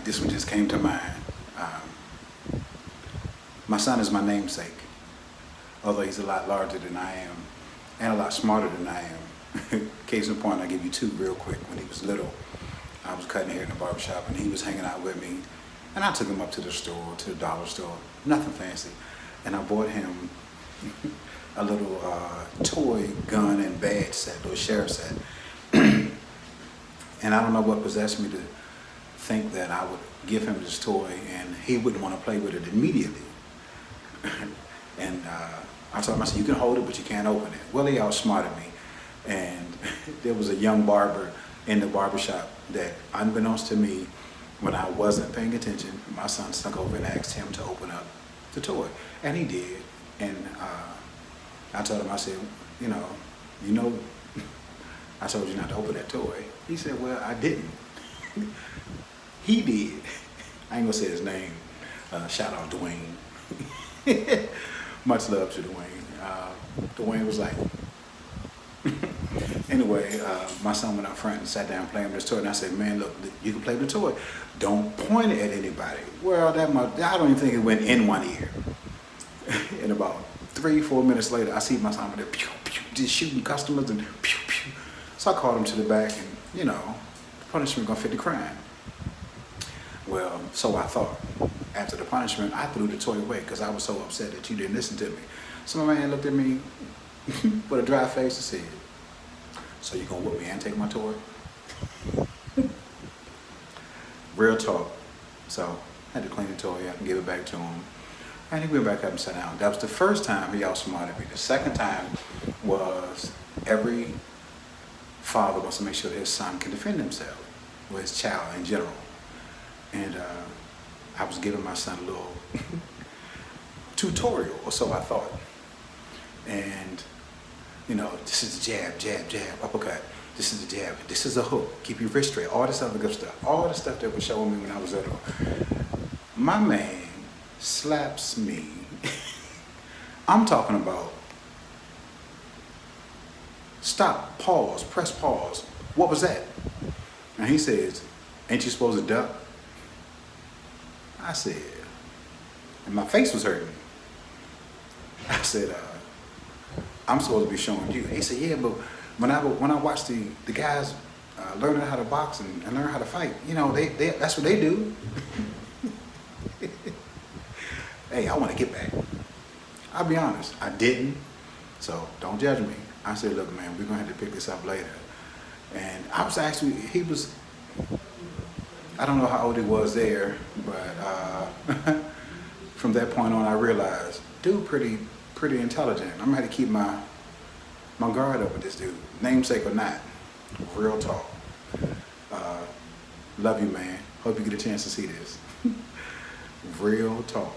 This one just came to mind. My son is my namesake, although he's a lot larger than I am and a lot smarter than I am. Case in point, I'll give you two real quick. When he was little, I was cutting hair in the barbershop and he was hanging out with me. And I took him up to the store, to the dollar store, nothing fancy. And I bought him a little toy gun and badge set, little sheriff set. And I don't know what possessed me to think that I would give him this toy and he wouldn't want to play with it immediately. And I told him, I said, you can hold it, but you can't open it. Well, he outsmarted me. And there was a young barber in the barbershop that, unbeknownst to me, when I wasn't paying attention, my son snuck over and asked him to open up the toy. And he did. And I told him, I said, you know, I told you not to open that toy. He said, well, I didn't. He did. I ain't gonna say his name. Shout out Dwayne. Much love to Dwayne. Dwayne was like, anyway, my son went out front and sat down playing with his toy, and I said, man, look, you can play with the toy. Don't point it at anybody. Well, I don't even think it went in one ear. And about 3-4 minutes later, I see my son there, pew, pew, just shooting customers and pew, pew. So I called him to the back and, you know, the punishment gonna fit the crime. Well, so I thought. After the punishment, I threw the toy away because I was so upset that you didn't listen to me. So my man looked at me with a dry face and said, so you gonna whoop me and take my toy? Real talk. So I had to clean the toy up and give it back to him. And he went back up and sat down. That was the first time he outsmarted me. The second time was every father wants to make sure that his son can defend himself, or his child in general. And I was giving my son a little tutorial, or so I thought. And, you know, this is a jab, jab, jab, uppercut. This is a jab. This is a hook. Keep your wrist straight. All this other good stuff. All the stuff that was showing me when I was little. My man slaps me. I'm talking about stop, pause, press pause. What was that? And he says, ain't you supposed to duck? I said, and my face was hurting. I said, I'm supposed to be showing you. He said, yeah, but when I watch the guys learning how to box and learn how to fight, you know, that's what they do. Hey, I want to get back. I'll be honest, I didn't, so don't judge me. I said, look, man, we're going to have to pick this up later. And I was actually, I don't know how old he was there, but from that point on, I realized, dude, pretty intelligent. I'm gonna have to keep my guard up with this dude, namesake or not. Real talk. Love you, man. Hope you get a chance to see this. Real talk.